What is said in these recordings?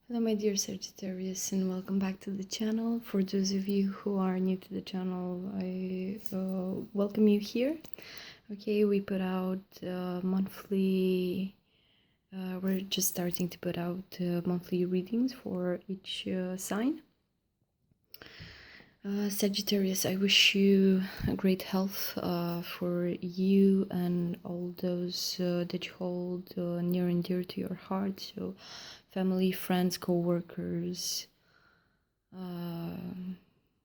Hello my dear Sagittarius, and welcome back to the channel. For those of you who are new to the channel, I welcome you here. Okay, we put out monthly, we're just starting to put out monthly readings for each sign. Sagittarius, I wish you great health for you and all those that you hold near and dear to your heart. So family, friends, co-workers.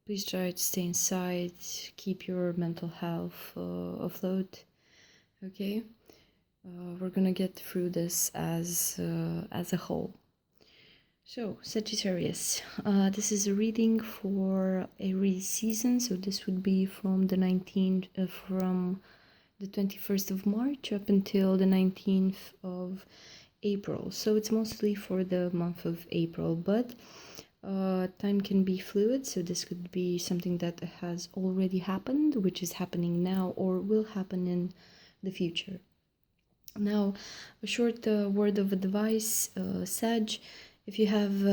Please try to stay inside, keep your mental health afloat. Okay, we're gonna get through this as a whole. So Sagittarius, this is a reading for Aries season. So this would be from the 21st of March up until the 19th of April. So it's mostly for the month of April, but time can be fluid, so this could be something that has already happened, which is happening now, or will happen in the future. Now, a short word of advice, Sag. If you have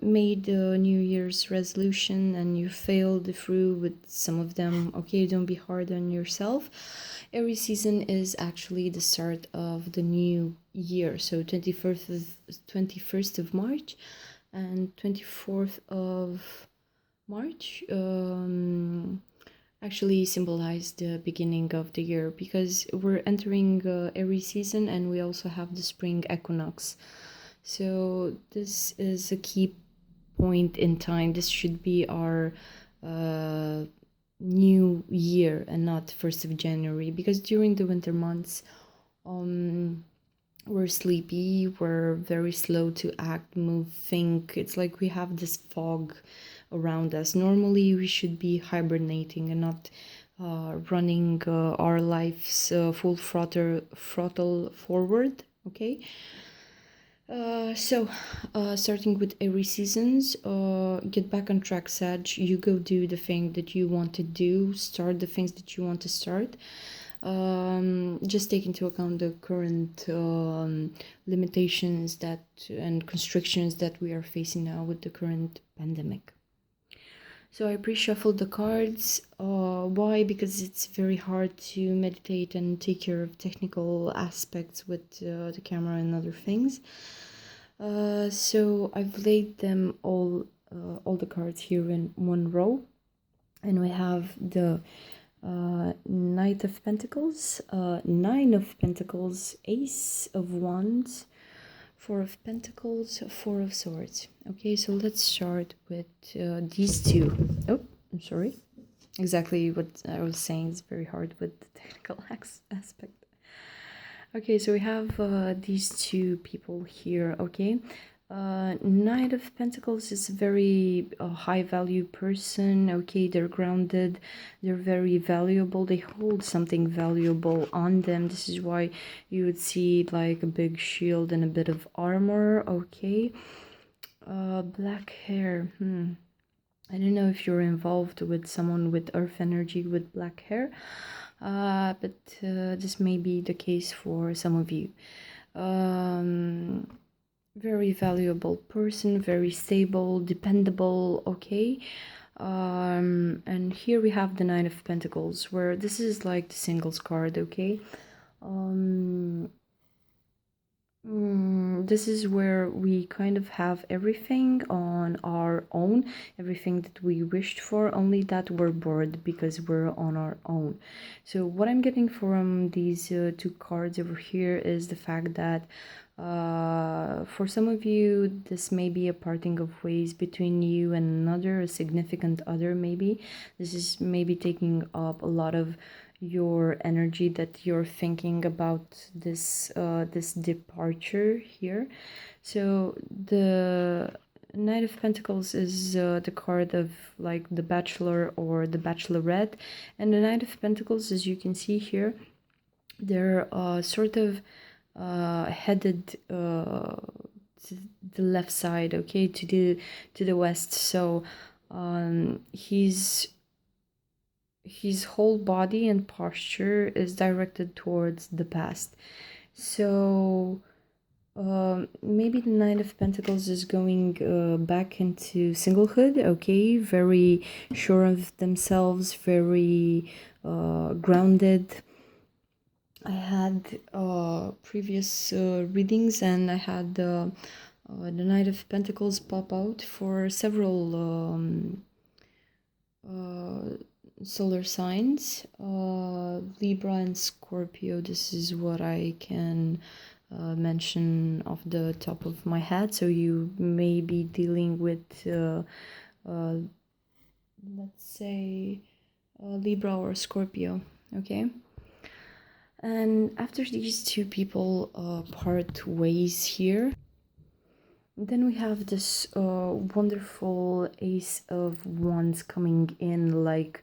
made a New Year's resolution and you failed through with some of them, okay, don't be hard on yourself. Aries season is actually the start of the new year, so 21st of March and 24th of March actually symbolize the beginning of the year, because we're entering Aries season and we also have the spring equinox. So this is a key point in time. This should be our new year and not 1st of January, because during the winter months we're sleepy, we're very slow to act, move, think. It's like we have this fog around us. Normally we should be hibernating and not running our lives full throttle forward. Okay, starting with Aries seasons, get back on track, Sag. You go do the thing that you want to do, start the things that you want to start. Just take into account the current limitations that and constrictions that we are facing now with the current pandemic. So I pre-shuffled the cards. Why? Because it's very hard to meditate and take care of technical aspects with the camera and other things. So I've laid them all the cards here in one row, and we have the Knight of Pentacles, Nine of Pentacles, Ace of Wands, Four of Pentacles, Four of Swords. Okay, so let's start with these two. Oh, I'm sorry. Exactly what I was saying. It's very hard with the technical aspect. Okay, so we have these two people here. Okay, Knight of Pentacles is a very high value person. Okay, they're grounded, they're very valuable, they hold something valuable on them. This is why you would see like a big shield and a bit of armor. Okay, black hair. I don't know if you're involved with someone with earth energy with black hair, but this may be the case for some of you. Very valuable person, very stable, dependable. Okay, and here we have the Nine of Pentacles, where this is like the singles card. Okay, this is where we kind of have everything on our own, everything that we wished for, only that we're bored because we're on our own. So what I'm getting from these two cards over here is the fact that for some of you, this may be a parting of ways between you and another, a significant other. Maybe this is maybe taking up a lot of your energy, that you're thinking about this this departure here. So the Knight of Pentacles is the card of like the Bachelor or the Bachelorette, and the Knight of Pentacles, as you can see here, they're sort of headed to the left side, okay, to the west. So his whole body and posture is directed towards the past. So maybe the Knight of Pentacles is going back into singlehood, okay? Very sure of themselves, very grounded. I had previous readings, and I had the Knight of Pentacles pop out for several solar signs, Libra and Scorpio. This is what I can mention off the top of my head. So you may be dealing with let's say Libra or Scorpio, okay? And after these two people part ways here, then we have this wonderful Ace of Wands coming in, like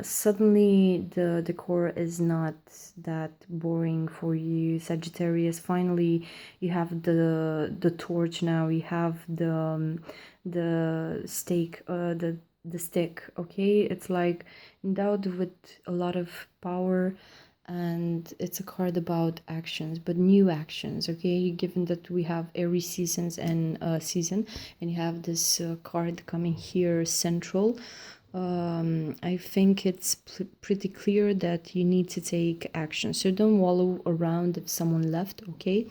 suddenly the decor is not that boring for you, Sagittarius. Finally you have the torch now, you have the stake, the stick, okay? It's like endowed with a lot of power, and it's a card about actions, but new actions, okay? Given that we have Aries seasons and season, and you have this card coming here central, I think it's pretty clear that you need to take action. So don't wallow around if someone left, okay?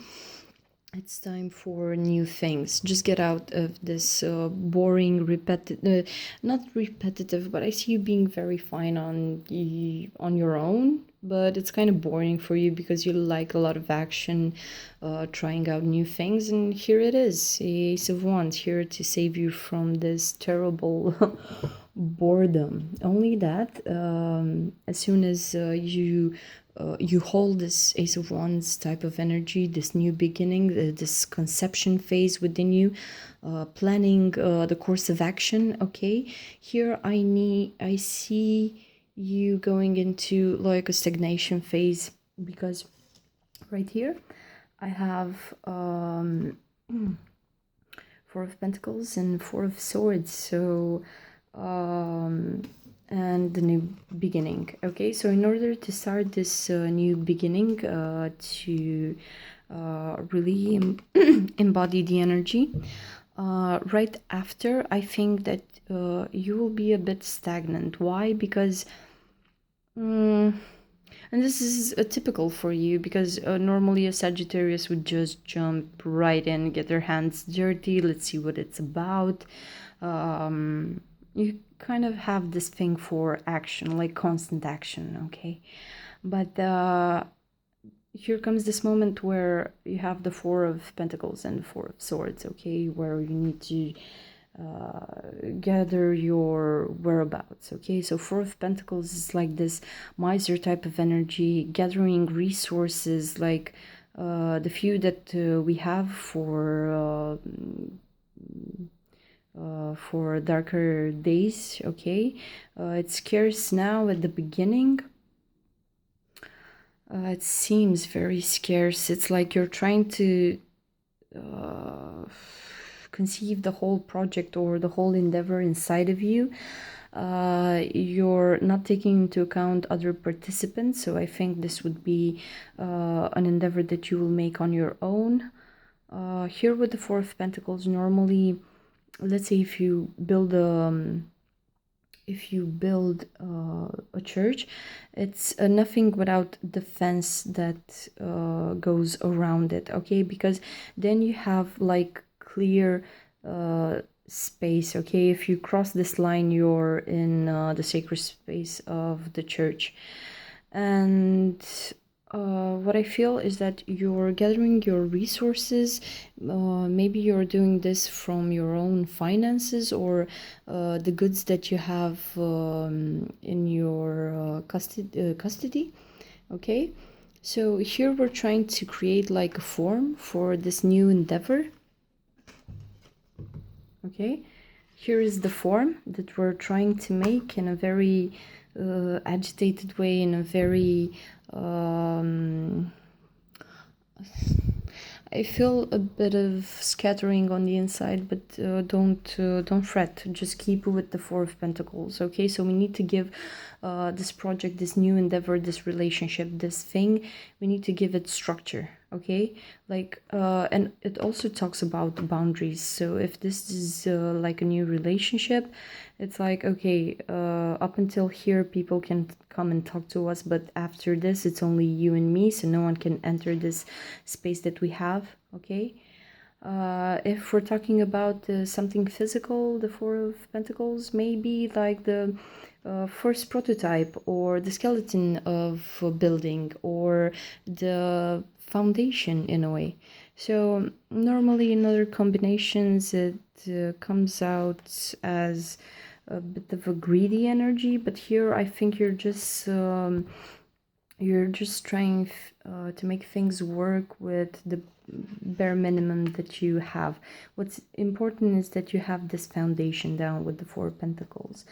It's time for new things. Just get out of this boring, repetitive, not repetitive, but I see you being very fine on your own, but it's kind of boring for you because you like a lot of action, trying out new things. And here it is, Ace of Wands, here to save you from this terrible boredom. Only that as soon as you hold this Ace of Wands type of energy, this new beginning, this conception phase within you, planning the course of action, okay? Here I see you going into like a stagnation phase, because right here I have Four of Pentacles and Four of Swords, so and the new beginning, okay? So in order to start this new beginning, to really embody the energy, right after, I think that you will be a bit stagnant. Why? Because and this is typical for you, because normally a Sagittarius would just jump right in, get their hands dirty, let's see what it's about. You kind of have this thing for action, like constant action, okay? But here comes this moment where you have the Four of Pentacles and Four of Swords, okay? Where you need to gather your whereabouts, okay? So Four of Pentacles is like this miser type of energy, gathering resources, like the few that we have for darker days, okay? It's scarce now at the beginning. It seems very scarce. It's like you're trying to conceive the whole project or the whole endeavor inside of you. You're not taking into account other participants, so I think this would be an endeavor that you will make on your own. Here with the Four of Pentacles, normally, let's say if you build a church, it's nothing without the fence that goes around it, okay? Because then you have like clear space, okay? If you cross this line, you're in the sacred space of the church. And what I feel is that you're gathering your resources. Maybe you're doing this from your own finances, or the goods that you have in your custody, okay? So here we're trying to create like a form for this new endeavor, okay? Here is the form that we're trying to make in a very agitated way, in a very I feel a bit of scattering on the inside, but don't fret. Just keep with the Four of Pentacles, okay? So we need to give this project, this new endeavor, this relationship, this thing, we need to give it structure, okay? Like and it also talks about boundaries. So if this is like a new relationship, it's like, okay, up until here people can come and talk to us, but after this it's only you and me, so no one can enter this space that we have, okay? If we're talking about something physical, the Four of Pentacles, maybe like the first prototype or the skeleton of a building or the foundation in a way. So normally in other combinations it comes out as a bit of a greedy energy, but here I think you're just trying to make things work with the bare minimum that you have. What's important is that you have this foundation down with the Four of Pentacles.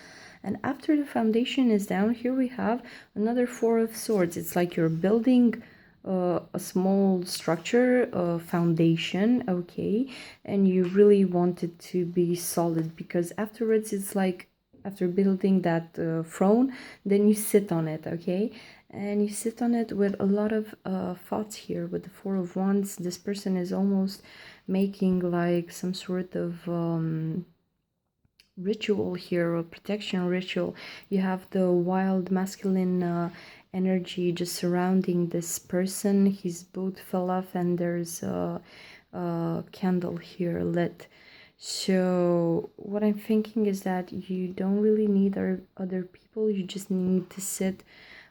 And after the foundation is down, here we have another Four of Swords. It's like you're building a small structure, a foundation, okay, and you really want it to be solid, because afterwards it's like, after building that throne, then you sit on it, okay? And you sit on it with a lot of thoughts here. With the Four of Wands, this person is almost making like some sort of ritual here, or protection ritual. You have the wild masculine energy just surrounding this person. His boot fell off and there's a candle here lit. So what I'm thinking is that you don't really need other people. You just need to sit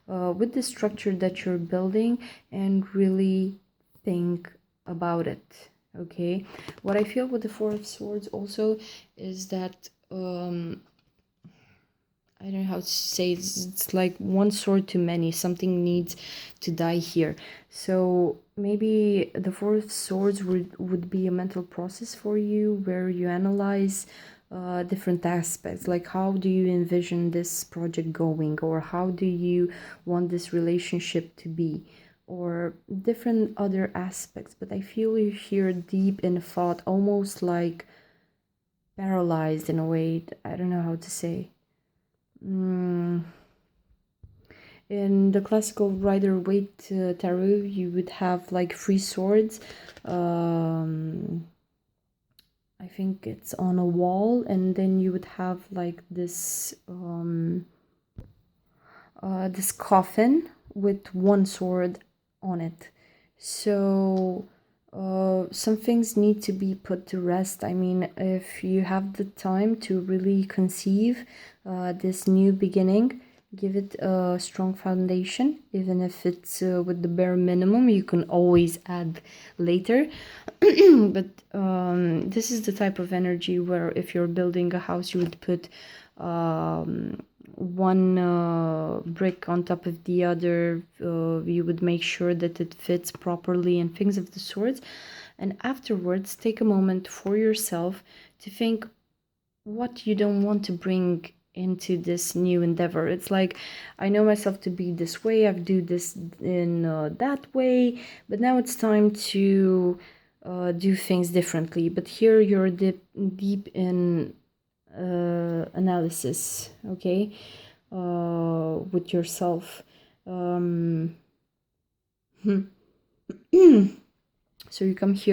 with the structure that you're building and really think about it, okay? What I feel with the Four of Swords also is that I don't know how to say it. It's like one sword too many. Something needs to die here. So maybe the Four of Swords would be a mental process for you, where you analyze different aspects, like how do you envision this project going, or how do you want this relationship to be, or different other aspects. But I feel you here deep in thought, almost like paralyzed in a way. I don't know how to say. In the classical Rider-Waite tarot, you would have like 3 swords. I think it's on a wall, and then you would have like this this coffin with 1 sword on it. So some things need to be put to rest. I mean, if you have the time to really conceive this new beginning, give it a strong foundation. Even if it's with the bare minimum, you can always add later. But this is the type of energy where if you're building a house, you would put one brick on top of the other. You would make sure that it fits properly and things of the sorts. And afterwards, take a moment for yourself to think what you don't want to bring into this new endeavor. It's like, I know myself to be this way, I've do this in that way, but now it's time to do things differently. But here you're deep in analysis, okay, with yourself. So you come here